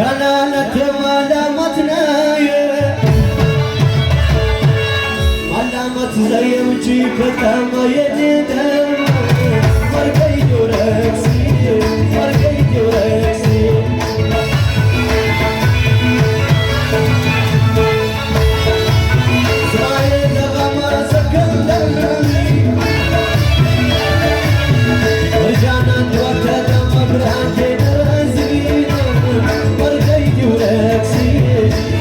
جلالة علامتنا علامة زي وجهك تما يديدم مرقيد ورقصي مرقيد ورقصي زايد غمر سكندرني رجعنا نوكد مبرانتي نرزينا مرقيد ورقصي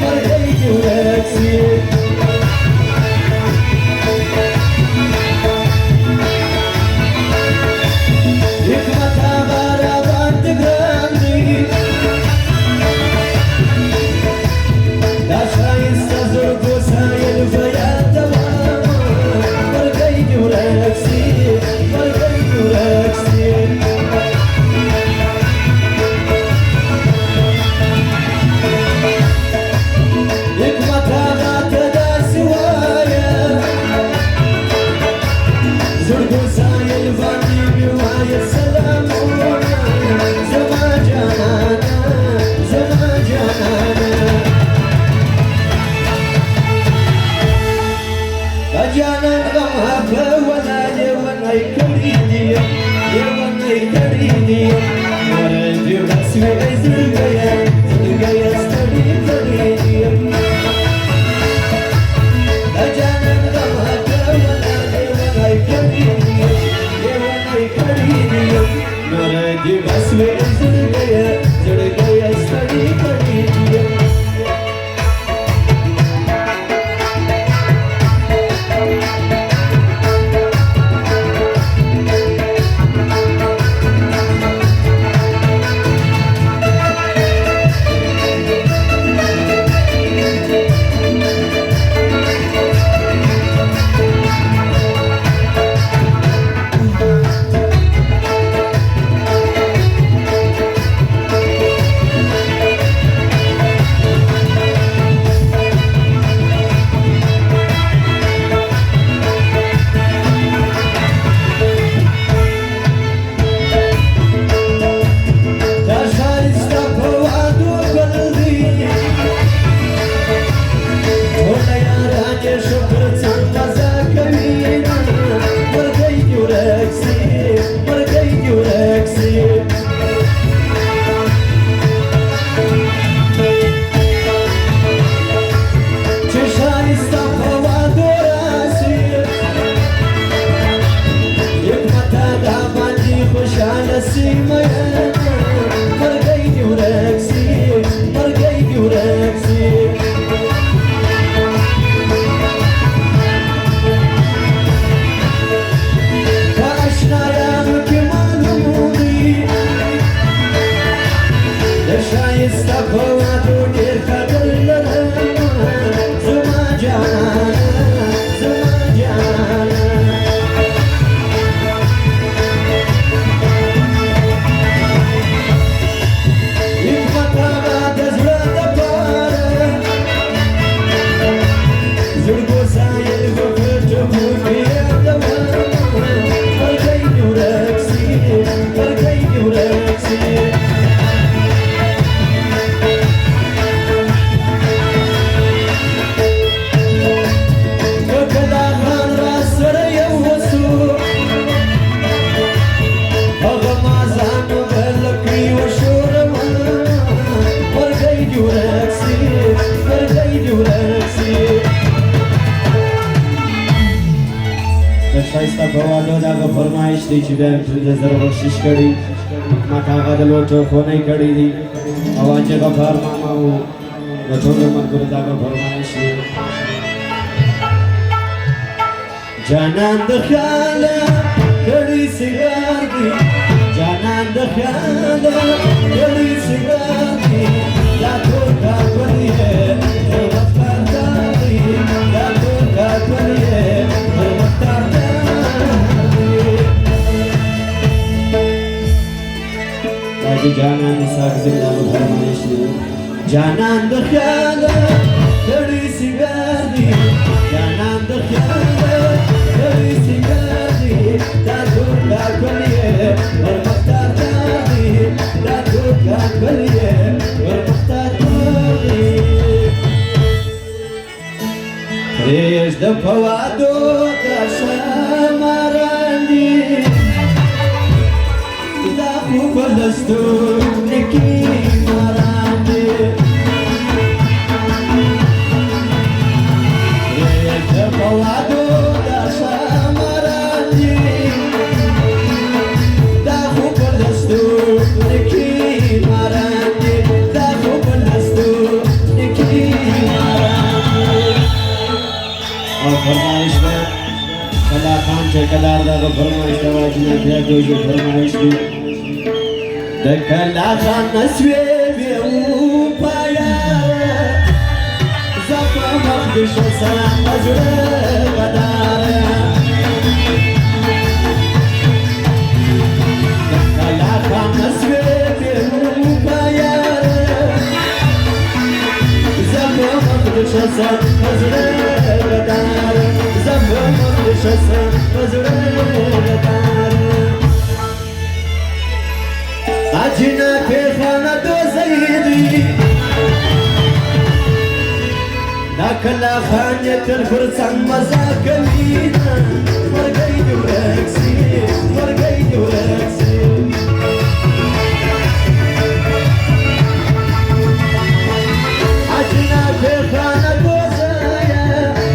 مرقيد ورقصي फरमाइश थी چې بیا د زره کوشش کړي ما هغه د لوټو خونه کړي دي اواز غفار ماما وو د ټول مرګ دا فرمایش جانان د خیال کړي سیګار دي جانان د خیال کړي سیګار دي لا ټول کا کوي هر وخت راځي لا ټول کا کوي هر وخت راځي جانان ساک زنده فرمایش جانان د خیال کړي سیګار دي جانان د خیال کړي سیګار دي دا ټول کا کوي هر وخت راځي دا ټول کا کوي هر وخت دفوادو دشمراني داخو فلستو نكي مراني دفوادو دشمراني داخو فلستو نكي مراني داخو فلستو نكي مراني فرمایش ده کلا خان چه کلار ده فرمایش ده واجنه بیا دوی فرمایش ده ده کلا خان نسوی بیو پایا زفا مخدش سلام مزره بداره ده کلا خان نسوی بیو پایا زفا مخدش سلام مزره بداره زفا مخدش سلام مزره بداره اجنا في خانة دو زيدي ذاك لا خانية الفرسان مزاكلينا ورقيد ورقسي ورقيد ورقسي اجنا في خانة دو زيدي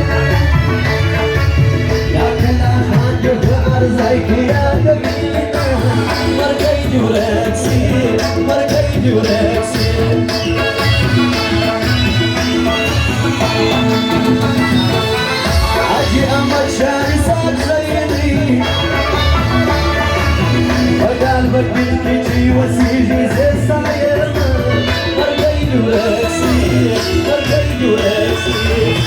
ذاك لا خانية بأرزايك يا قبينا ورقيد ورقسي ورقيد ورقسي أجي أمك شاري صاب زيني وقلبك بالكجي وسيجي زي صايرنا ورقيد ورقسي ورقيد ورقسي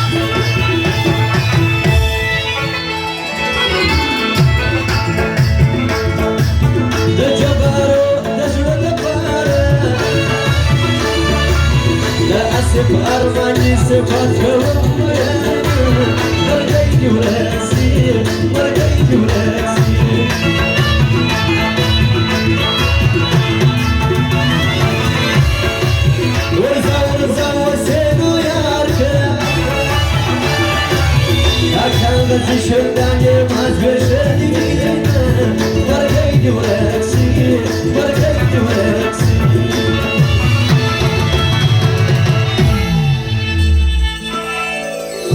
أسف أرماني صفات هوايا ورقيد ورقسي ورقيد ورقسي ورزا ورزا وسينو ياركا أكان بزي شرداني ماز بشردي بينا ورقيد ورقسي ورقيد ورقسي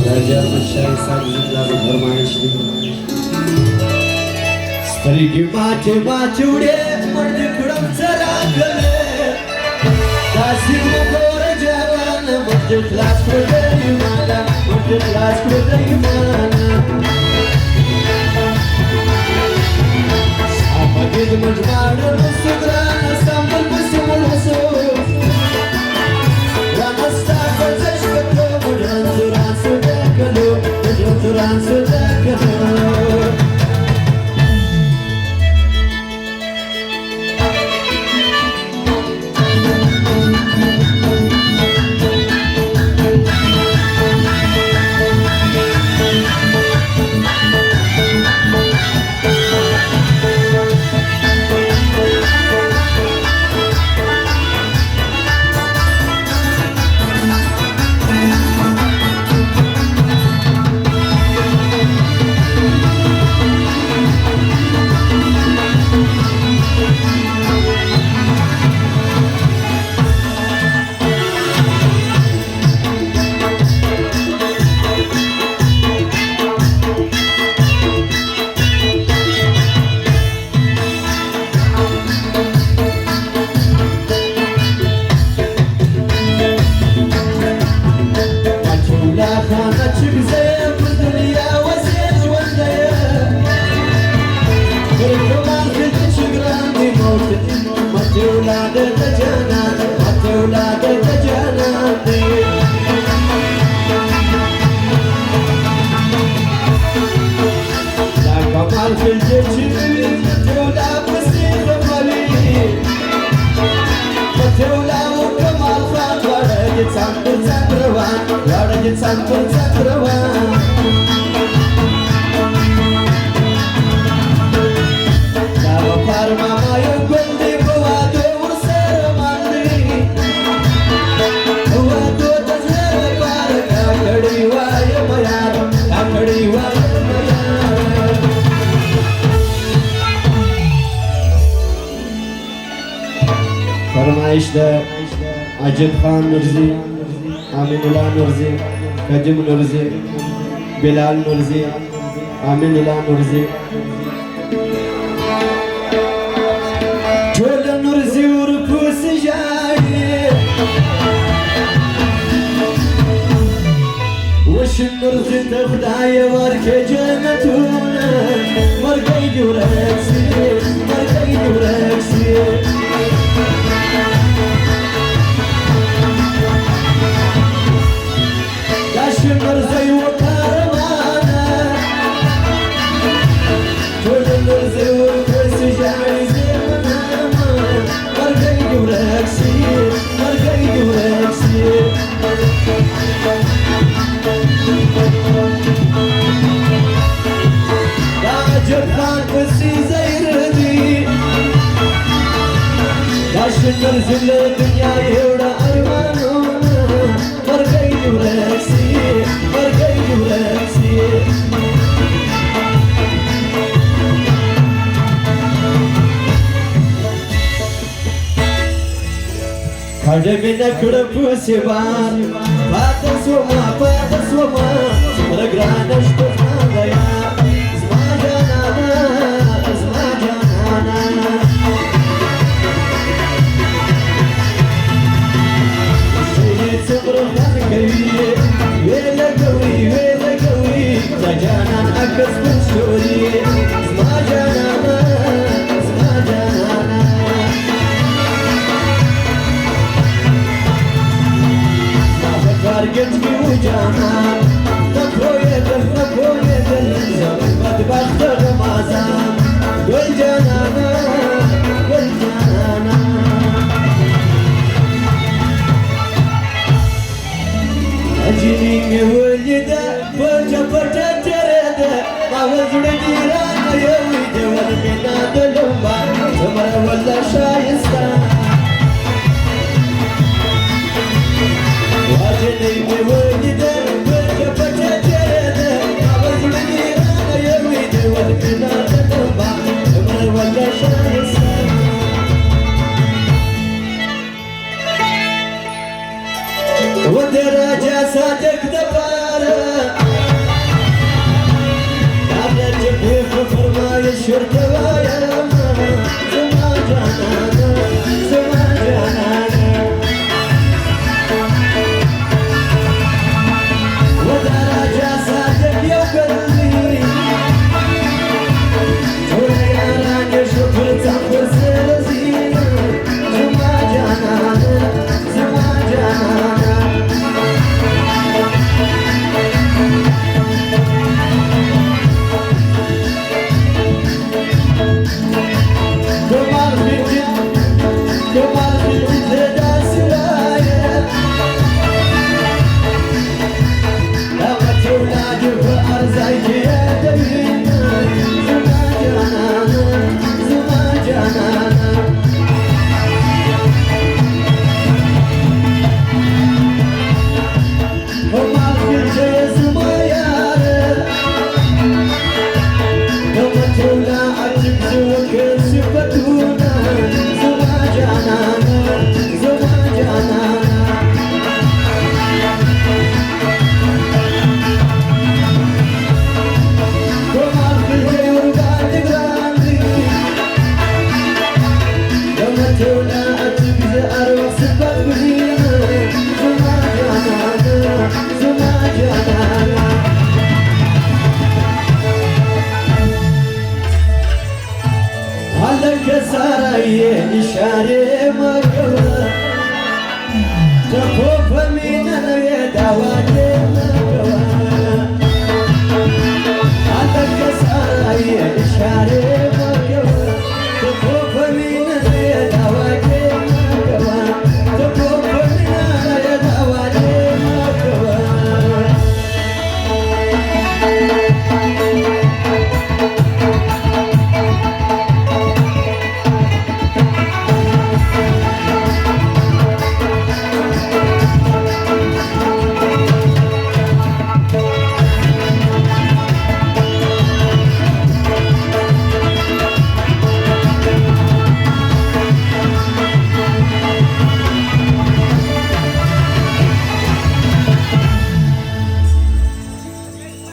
Raja Masyai Sabzin lagu bermain Strigi mace macude Merdekram seragale Kasih mukore jalan Merdekhlas berdari mana Merdekhlas berdari mana Apa gitu menjmana Nusugrana sambal besimul husuf Rana stakal zeshkatlo Mudan suran sudah Turan sudah kenal Santo Sakrawan Dawa parma mayo gondi bawado ursara mandi Bawado tazhara par kakadi vaya mayar فرمایش ده عجب خان نرزی آمین الله نرزی کجم نرزی بلال نرزی آمین الله نرزی چول نرزی ورپوس جایی وش نرزی تخدای ورک جنتونه مرگی دورکسی مرگی دورکسی مرزي وكرمانة كل مرزي وكرس جاي زمانة مرقي وراكسي مرقي وراكسي راجل خان بسي زي ردي باش مرزي الدنيا يودا أرمانو مرقي وراكسي مرقي وراكسي خدمنا كربوسي بار فاتس وما رقرانا اشتفنا ضيا زما جانانا شيء صبر خلقي ويلا قوي جانا أكس من شوري زما جانانا تارجت بوجانا نبوي دل زمن بدبخت رمضان قول جانانا أجيني ولدا وجبت تردا ما وزن جيران يومي جوال منا دلوما زمر ولا شايستان واجني ولدا وجبت تردا ما وزن جيران يومي جوال منا دلوما زمر ولا شايستان ودرجة صادق دبارة قبل جبهة خفر ما يشر دوايا زما جانانا ودرجة صادق يا قلبي تولي يا راني شكر تنفر سلسينا زما جانانا Tonight